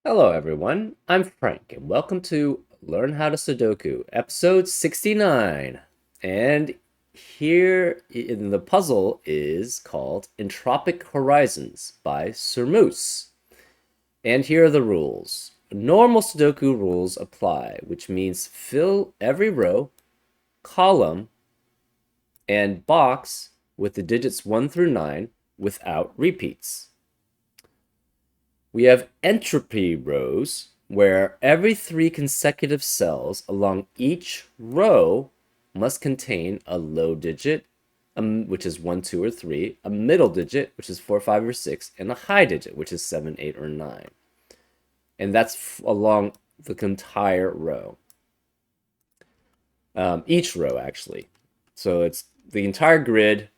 Hello, everyone. I'm Frank, and welcome to Learn How to Sudoku, episode 69. And here in the puzzle is called Entropic Horizons by Sir Moose. And here are the rules. Normal Sudoku rules apply, which means fill every row, column, and box with the digits 1 through 9 without repeats. We have entropy rows, where every 3 consecutive cells along each row must contain a low digit, which is 1, 2, or 3, a middle digit, which is 4, 5, or 6, and a high digit, which is 7, 8, or 9. And that's along the entire row. Each row, actually. So it's the entire grid,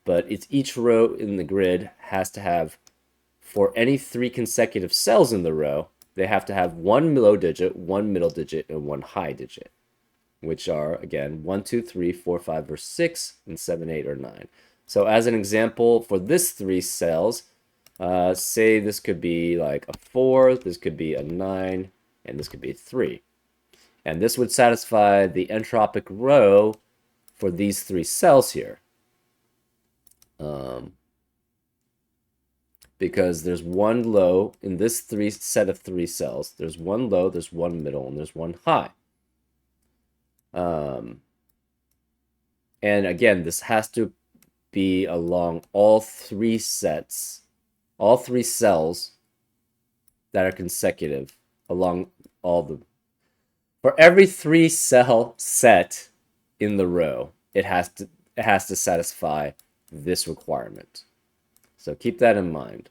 but it's each row in the grid has to have, for any 3 consecutive cells in the row, they have to have 1 low digit, 1 middle digit, and 1 high digit, which are, again, 1, 2, 3, 4, 5, or 6, and 7, 8, or 9. So as an example, for this 3 cells, say this could be like a 4, this could be a 9, and this could be a 3. And this would satisfy the entropic row for these 3 cells here. Because there's one low in this set of 3 cells. There's one low, there's one middle, and there's one high. And again, this has to be along all 3 sets, all 3 cells that are consecutive along all the. For every 3 cell set in the row, it has to satisfy this requirement. So keep that in mind.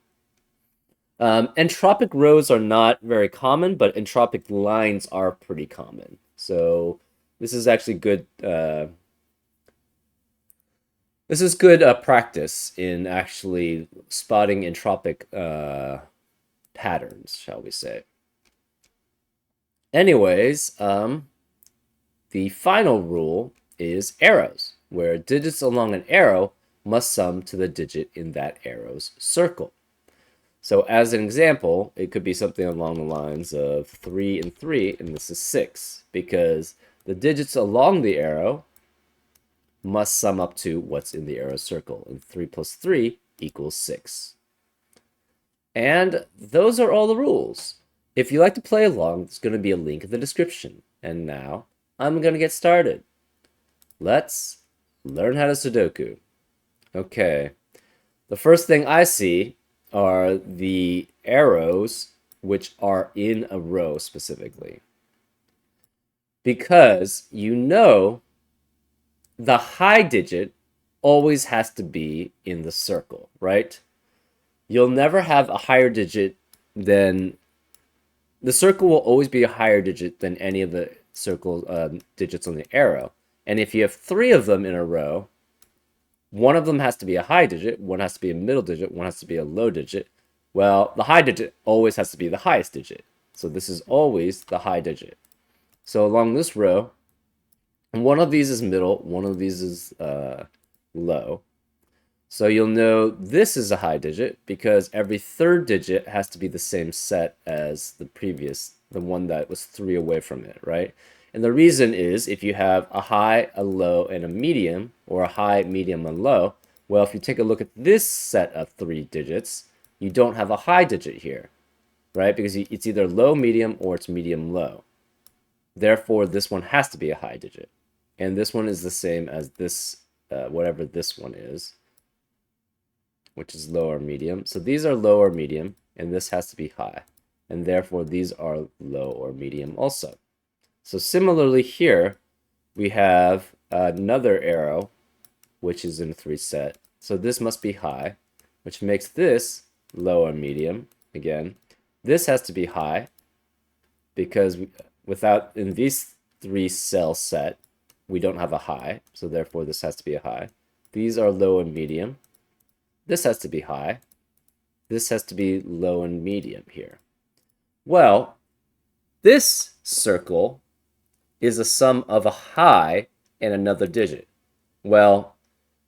Entropic rows are not very common, but entropic lines are pretty common. So this is actually good. This is good practice in actually spotting entropic patterns, shall we say. Anyways, the final rule is arrows, where digits along an arrow must sum to the digit in that arrow's circle. So as an example, it could be something along the lines of 3 and 3, and this is 6, because the digits along the arrow must sum up to what's in the arrow circle, and 3 plus 3 equals 6. And those are all the rules. If you like to play along, there's going to be a link in the description. And now, I'm going to get started. Let's learn how to Sudoku. Okay, the first thing I see are the arrows which are in a row specifically. Because you know the high digit always has to be in the circle, right? You'll never have a higher digit than. The circle will always be a higher digit than any of the circle digits on the arrow. And if you have 3 of them in a row, one of them has to be a high digit, one has to be a middle digit, one has to be a low digit. Well, the high digit always has to be the highest digit. So this is always the high digit. So along this row, one of these is middle, one of these is low. So you'll know this is a high digit because every 3rd digit has to be the same set as the previous, the one that was 3 away from it, right? And the reason is if you have a high, a low, and a medium, or a high, medium, and low, well, if you take a look at this set of 3 digits, you don't have a high digit here, right? Because it's either low, medium, or it's medium, low. Therefore, this one has to be a high digit. And this one is the same as this, whatever this one is, which is low or medium. So these are low or medium, and this has to be high. And therefore, these are low or medium also. So similarly here, we have another arrow, which is in a 3 set. So this must be high, which makes this low or medium. Again, this has to be high, because in these 3 cell set, we don't have a high. So therefore, this has to be a high. These are low and medium. This has to be high. This has to be low and medium here. Well, this circle is a sum of a high and another digit. Well,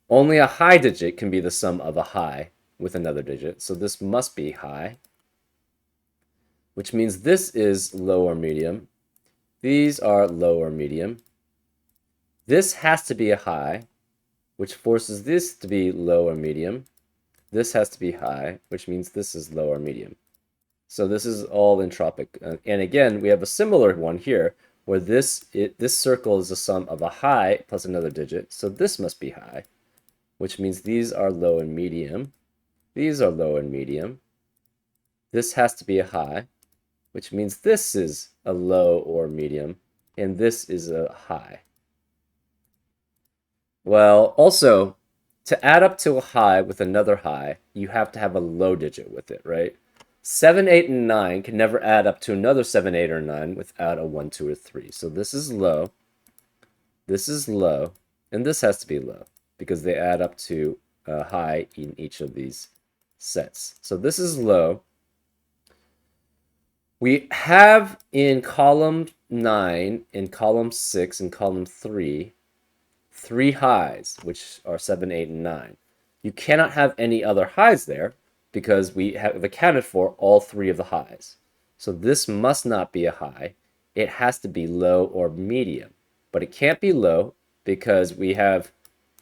only a high digit can be the sum of a high with another digit, so this must be high. which means this is low or medium. These are low or medium. This has to be a high, which forces this to be low or medium. This has to be high, which means this is low or medium. So this is all entropic. And again, we have a similar one here, where this circle is the sum of a high plus another digit. So this must be high, which means these are low and medium. These are low and medium. This has to be a high, which means this is a low or medium, and this is a high. Well, also, to add up to a high with another high, you have to have a low digit with it, right? 7, 8, and 9 can never add up to another 7, 8, or 9 without a 1, 2, or 3. So this is low, and this has to be low because they add up to a high in each of these sets. So this is low. We have in column 9, in column 6, and column 3, 3 highs, which are 7, 8, and 9. You cannot have any other highs there because we have accounted for all 3 of the highs. So this must not be a high. It has to be low or medium. But it can't be low because we have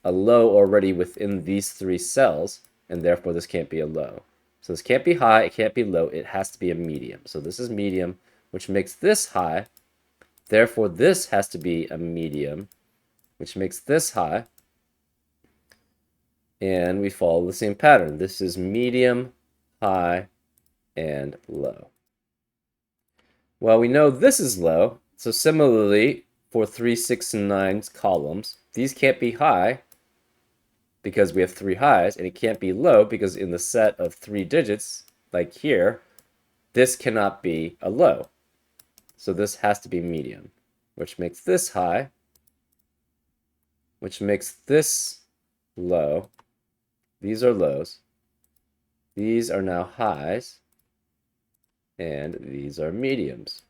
a low already within these 3 cells, and therefore this can't be a low. So this can't be high, it can't be low, it has to be a medium. So this is medium, which makes this high. Therefore this has to be a medium, which makes this high. And we follow the same pattern. This is medium, high, and low. Well, we know this is low. So similarly, for 3, 6, and 9's columns, these can't be high because we have 3 highs, and it can't be low because in the set of 3 digits, like here, this cannot be a low. So this has to be medium, which makes this high, which makes this low. These are lows. These are now highs, and these are mediums.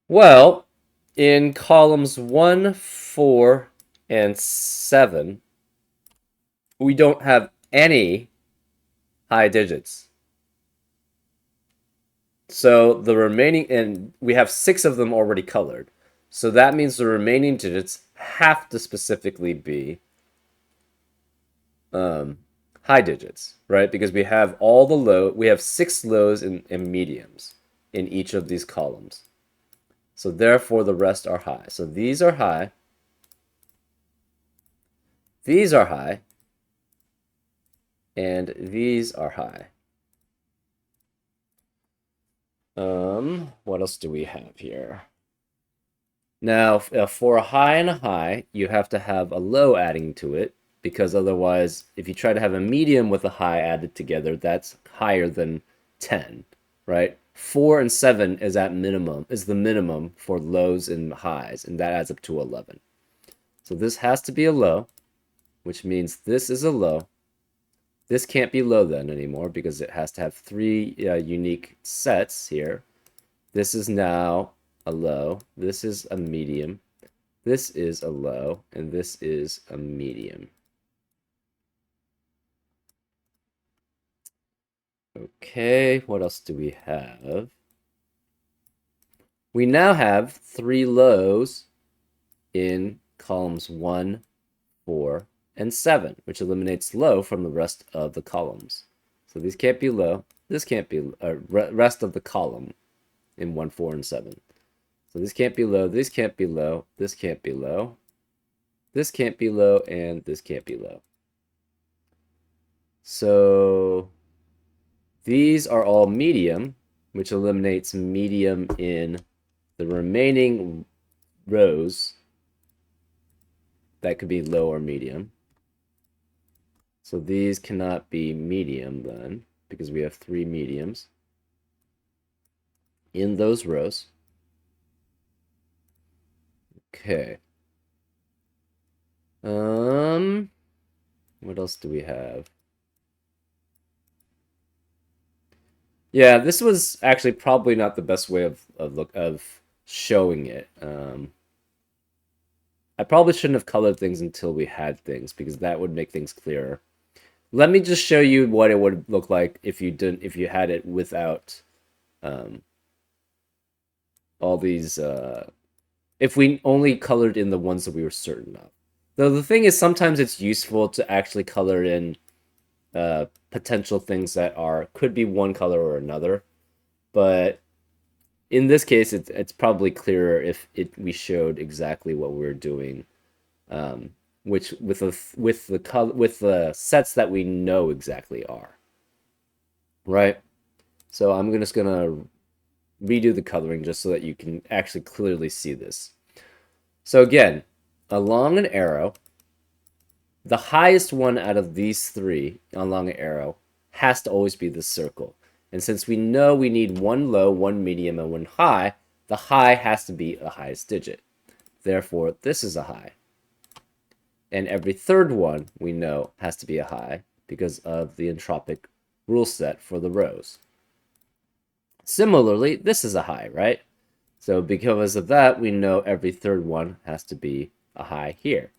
Well, in columns 1, 4, and 7, we don't have any high digits. So the remaining, and we have 6 of them already colored. So that means the remaining digits have to specifically be high digits, right? Because we have all the we have 6 lows and mediums in each of these columns. So therefore the rest are high. So these are high. These are high. And these are high. What else do we have here? Now, for a high and a high, you have to have a low adding to it, because otherwise, if you try to have a medium with a high added together, that's higher than 10, right? 4 and 7 is the minimum for lows and highs, and that adds up to 11. So this has to be a low, which means this is a low. This can't be low then anymore because it has to have 3 unique sets here. This is now a low, this is a medium, this is a low, and this is a medium. Okay, what else do we have? We now have 3 lows in columns 1, 4, and 7, which eliminates low from the rest of the columns. So these can't be low, this can't be rest of the column in 1, 4, and 7. So this can't be low, this can't be low, this can't be low, this can't be low, and this can't be low. So these are all medium, which eliminates medium in the remaining rows that could be low or medium. So these cannot be medium then, because we have 3 mediums in those rows. Okay. What else do we have? Yeah, this was actually probably not the best way of showing it. I probably shouldn't have colored things until we had things, because that would make things clearer. Let me just show you what it would look like if you had it without all these if we only colored in the ones that we were certain of. Though the thing is, sometimes it's useful to actually color in potential things that could be one color or another. But in this case, it's probably clearer if we showed exactly what we were doing, which with the sets that we know exactly are, right? So I'm just gonna redo the coloring just so that you can actually clearly see this. So again, along an arrow, the highest one out of these three along an arrow has to always be the circle. And since we know we need one low, one medium, and one high, the high has to be the highest digit. Therefore, this is a high. And every third one we know has to be a high because of the entropic rule set for the rows. Similarly, this is a high, right? So because of that, we know every third one has to be a high here.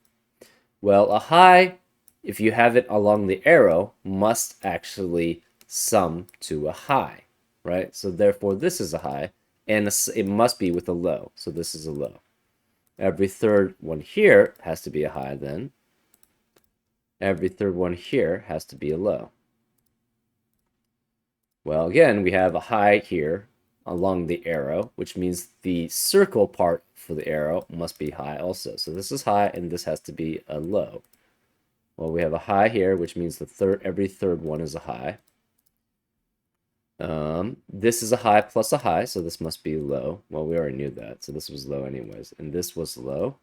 Well, a high, if you have it along the arrow, must actually sum to a high, right? So therefore, this is a high, and it must be with a low. So this is a low. Every third one here has to be a high then. Every third one here has to be a low. Well, again, we have a high here along the arrow, which means the circle part for the arrow must be high also. So this is high, and this has to be a low. Well, we have a high here, which means every third one is a high. This is a high plus a high, so this must be low. Well, we already knew that, so this was low anyways, and this was low.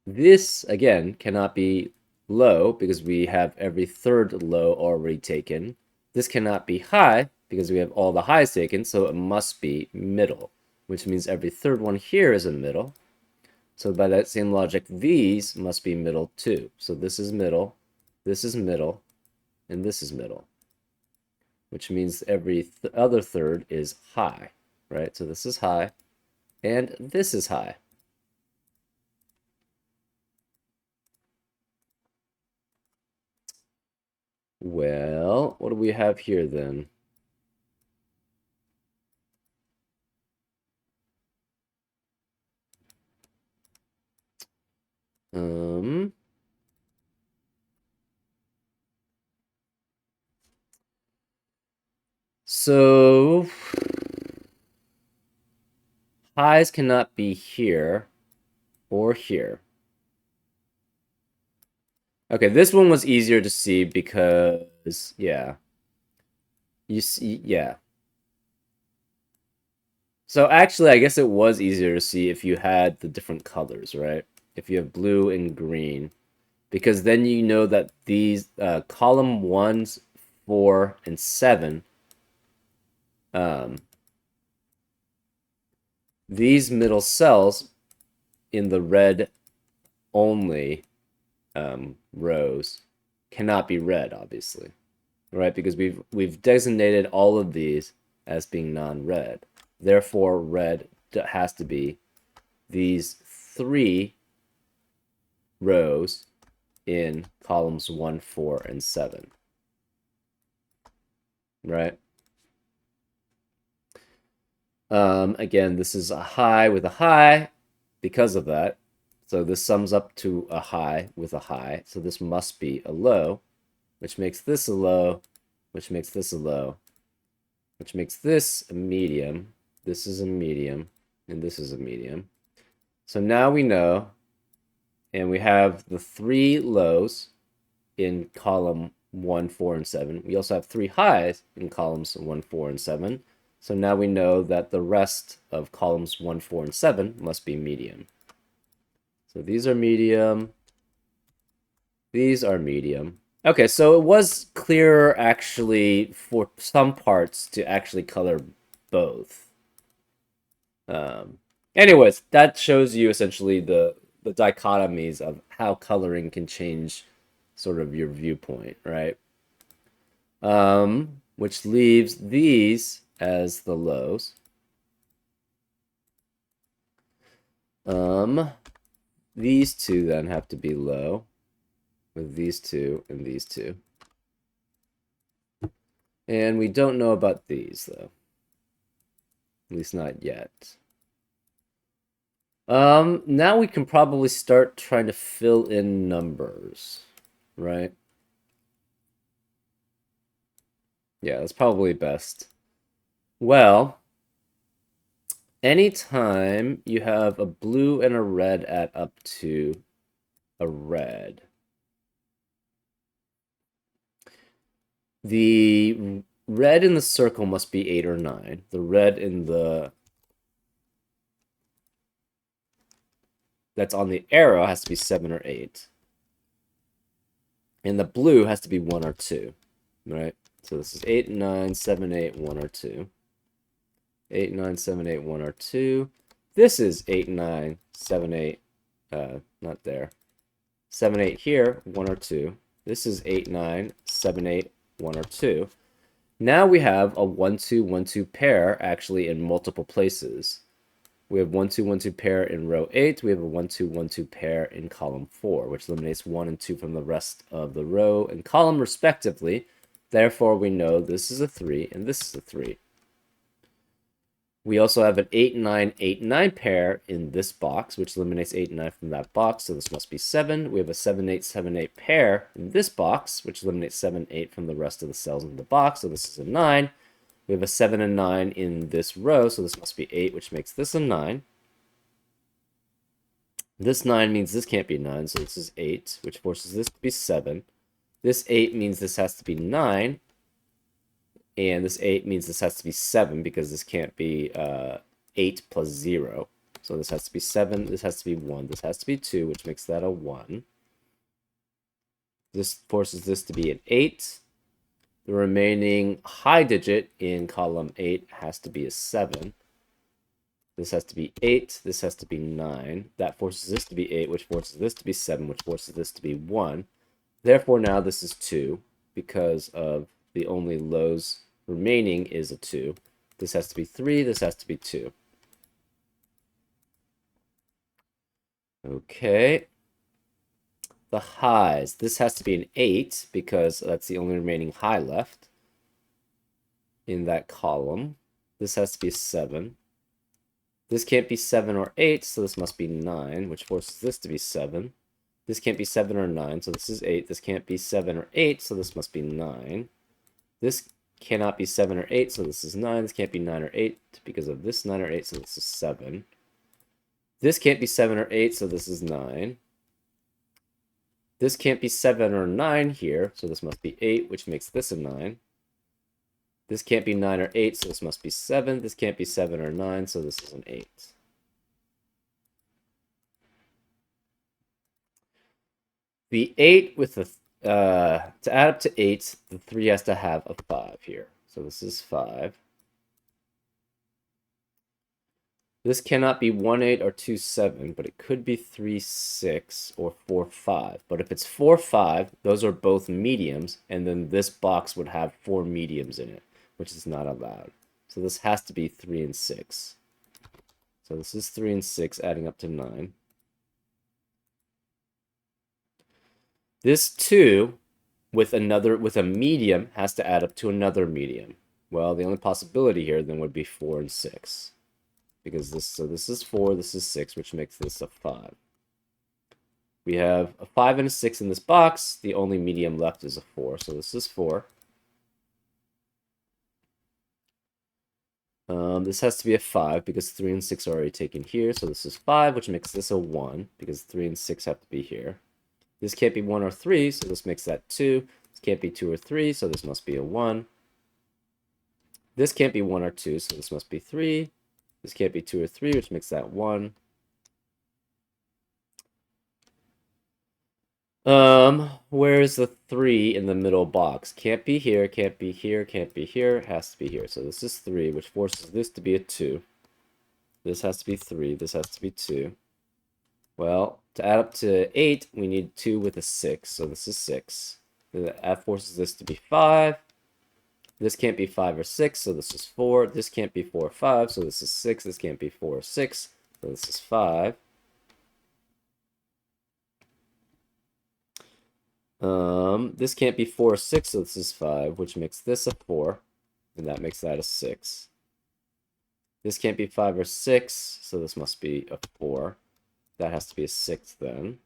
This, again, cannot be low because we have every third low already taken. This cannot be high because we have all the highs taken, so it must be middle, which means every third one here is a middle. So by that same logic, these must be middle too. So this is middle, and this is middle, which means every other third is high, right? So this is high, and this is high. Well, what do we have here then? So highs cannot be here or here. Okay, this one was easier to see because, yeah. You see, yeah. So actually, I guess it was easier to see if you had the different colors, right? If you have blue and green. Because then you know that these column 1s, 4, and 7, these middle cells in the red only rows cannot be red, obviously, right? Because we've designated all of these as being non-red. Therefore, red has to be these 3 rows in columns 1, 4, and 7, right? Again, this is a high with a high because of that. So this sums up to a high with a high. So this must be a low, which makes this a low, which makes this a low, which makes this a medium. This is a medium, and this is a medium. So now we know, and we have the 3 lows in column 1, 4, and 7. We also have 3 highs in columns 1, 4, and 7. So now we know that the rest of columns 1, 4, and 7 must be medium. So these are medium. These are medium. Okay, so it was clearer actually for some parts to actually color both. Anyways, that shows you essentially the dichotomies of how coloring can change sort of your viewpoint, right? Which leaves these as the lows. These two then have to be low with these two and these two. And we don't know about these, though. At least not yet. Now we can probably start trying to fill in numbers, right? Yeah, that's probably best. Well, anytime you have a blue and a red add up to a red, the red in the circle must be 8 or 9. The red in the that's on the arrow has to be 7 or 8. And the blue has to be 1 or 2, right? So this is 8, 9, 7, 8, 1 or 2. 8, 9, 7, 8, 1 or 2. This is 8, 9, 7, 8, not there. 7, 8 here, 1 or 2. This is 8, 9, 7, 8, 1 or 2. Now we have a 1, 2, 1, 2 pair actually in multiple places. We have 1, 2, 1, 2 pair in row 8. We have a 1, 2, 1, 2 pair in column 4, which eliminates 1 and 2 from the rest of the row and column respectively. Therefore, we know this is a 3 and this is a 3. We also have an 8, 9, 8, 9 pair in this box, which eliminates 8 and 9 from that box, so this must be 7. We have a 7, 8, 7, 8 pair in this box, which eliminates 7, 8 from the rest of the cells in the box, so this is a 9. We have a 7 and 9 in this row, so this must be 8, which makes this a 9. This 9 means this can't be 9, so this is 8, which forces this to be 7. This 8 means this has to be 9. And this 8 means this has to be 7 because this can't be 8 plus 0. So this has to be 7, this has to be 1, this has to be 2, which makes that a 1. This forces this to be an 8. The remaining high digit in column 8 has to be a 7. This has to be 8, this has to be 9. That forces this to be 8, which forces this to be 7, which forces this to be 1. Therefore, now this is 2 because of the only lows remaining is a 2. This has to be 3, this has to be 2. Okay. The highs. This has to be an 8 because that's the only remaining high left in that column. This has to be a 7. This can't be 7 or 8, so this must be 9, which forces this to be 7. This can't be 7 or 9, so this is 8. This can't be 7 or 8, so this must be 9. This cannot be 7 or 8, so this is 9. This can't be 9 or 8 because of this 9 or 8, so this is 7. This can't be 7 or 8, so this is 9. This can't be 7 or 9 here, so this must be 8, which makes this a 9. This can't be 9 or 8, so this must be 7. This can't be 7 or 9, so this is an 8. The 8 with the to add up to 8, the 3 has to have a 5 here. So this is 5. This cannot be 1, 8 or 2, 7, but it could be 3, 6 or 4, 5. But if it's 4, 5, those are both mediums, and then this box would have 4 mediums in it, which is not allowed. So this has to be 3 and 6. So this is 3 and 6 adding up to 9. This 2 with a medium has to add up to another medium. Well, the only possibility here then would be 4 and 6. Because this is 4, this is 6, which makes this a 5. We have a 5 and a 6 in this box. The only medium left is a 4, so this is 4. This has to be a 5 because 3 and 6 are already taken here, so this is 5, which makes this a 1 because 3 and 6 have to be here. This can't be 1 or 3, so this makes that 2. This can't be 2 or 3, so this must be a 1. This can't be 1 or 2, so this must be 3. This can't be 2 or 3, which makes that 1. Where's the 3 in the middle box? Can't be here, can't be here, can't be here, has to be here. So this is 3, which forces this to be a 2. This has to be 3, this has to be 2. Well, to add up to 8, we need 2 with a 6, so this is 6. That forces this to be 5. This can't be 5 or 6, so this is 4. This can't be 4 or 5, so this is 6. This can't be 4 or 6, so this is 5. This can't be 4 or 6, so this is 5, which makes this a 4, and that makes that a 6. This can't be 5 or 6, so this must be a 4. That has to be a 6 then.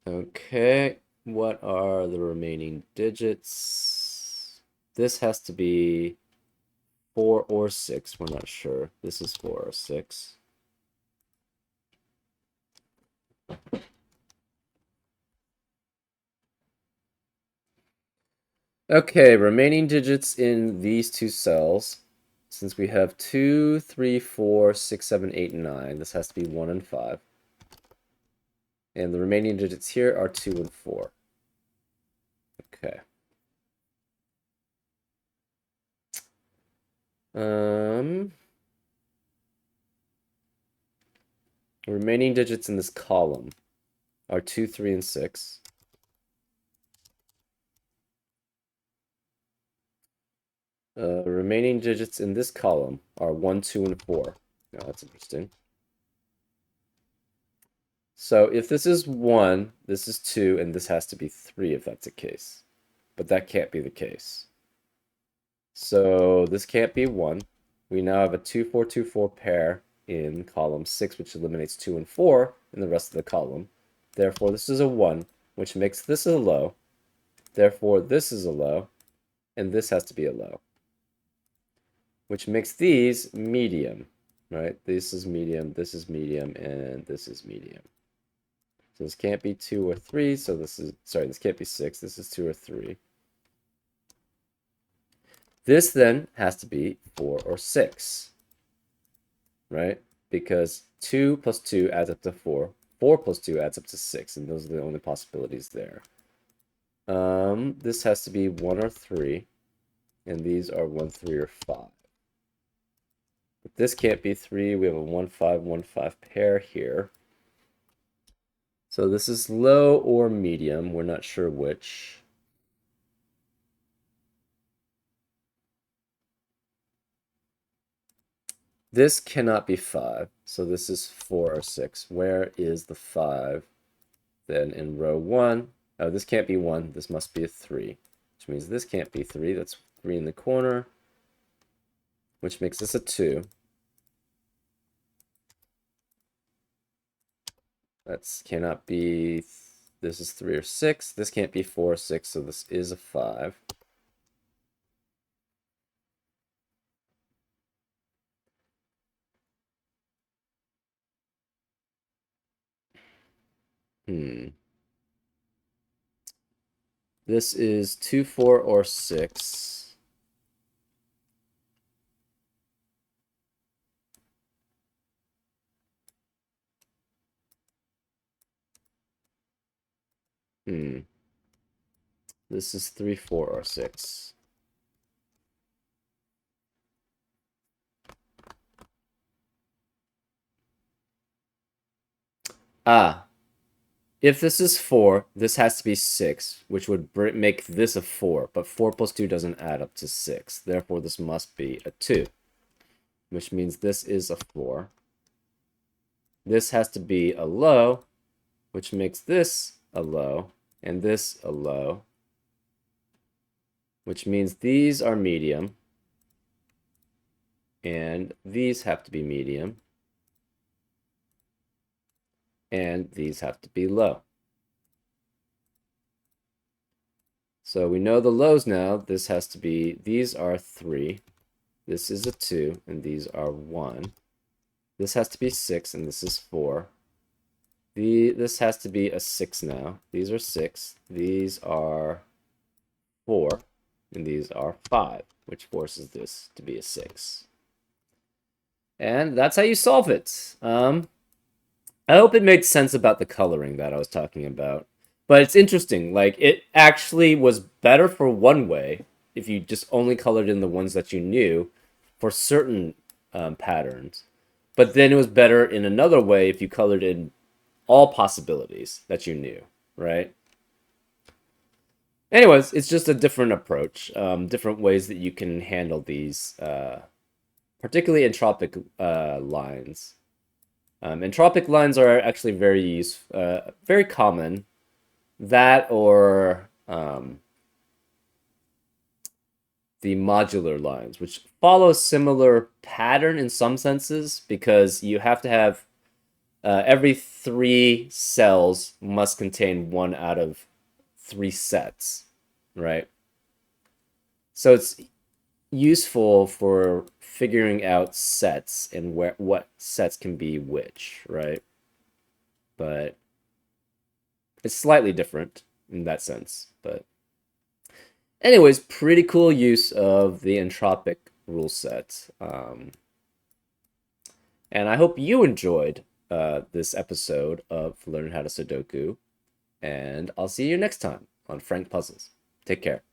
Okay, what are the remaining digits? This has to be 4 or 6, we're not sure. This is 4 or 6. Okay, remaining digits in these two cells. Since we have 2, 3, 4, 6, 7, 8, and 9, this has to be 1 and 5. And the remaining digits here are 2 and 4. Okay. Remaining digits in this column are 2, 3, and 6. Remaining digits in this column are 1, 2, and 4. Now that's interesting. So if this is 1, this is 2, and this has to be 3 if that's the case. But that can't be the case. So this can't be 1. We now have a 2, 4, 2, 4 pair in column 6, which eliminates 2 and 4 in the rest of the column. Therefore, this is a 1, which makes this a low. Therefore, this is a low, and this has to be a low, which makes these medium, right? This is medium, and this is medium. So this can't be 2 or 3, so this can't be 6, this is 2 or 3. This then has to be 4 or 6, right? Because 2 plus 2 adds up to 4, 4 plus 2 adds up to 6, and those are the only possibilities there. This has to be 1 or 3, and these are 1, 3, or 5. But this can't be 3, we have a 1, 5, 1, 5 pair here. So this is low or medium, we're not sure which. This cannot be 5, so this is 4 or 6. Where is the 5? Then in row 1, oh, this can't be 1, this must be a 3, which means this can't be 3, that's 3 in the corner, which makes this a 2. That cannot be, this is 3 or 6, this can't be 4 or 6, so this is a 5. This is 2, 4, or 6. This is 3, 4, or 6. If this is 4, this has to be 6, which would make this a 4, but 4 plus 2 doesn't add up to 6. Therefore, this must be a 2, which means this is a 4. This has to be a low, which makes this a low, and this a low, which means these are medium, and these have to be medium, and these have to be low. So we know the lows now. This has to be, these are 3, this is a 2, and these are 1. This has to be 6, and this is 4. This has to be a 6 now. These are 6, these are 4, and these are 5, which forces this to be a 6. And that's how you solve it. I hope it makes sense about the coloring that I was talking about. But it's interesting, like, it actually was better for one way, if you just only colored in the ones that you knew, for certain patterns. But then it was better in another way if you colored in all possibilities that you knew, right? Anyways, it's just a different approach, different ways that you can handle these, particularly entropic lines. Entropic lines are actually very common. That or the modular lines, which follow a similar pattern in some senses because you have to have every three cells must contain one out of three sets, right? So it's useful for figuring out sets and what sets can be which, right? But it's slightly different in that sense. But anyways, pretty cool use of the entropic rule set. And I hope you enjoyed this episode of Learn How to Sudoku. And I'll see you next time on Frank Puzzles. Take care.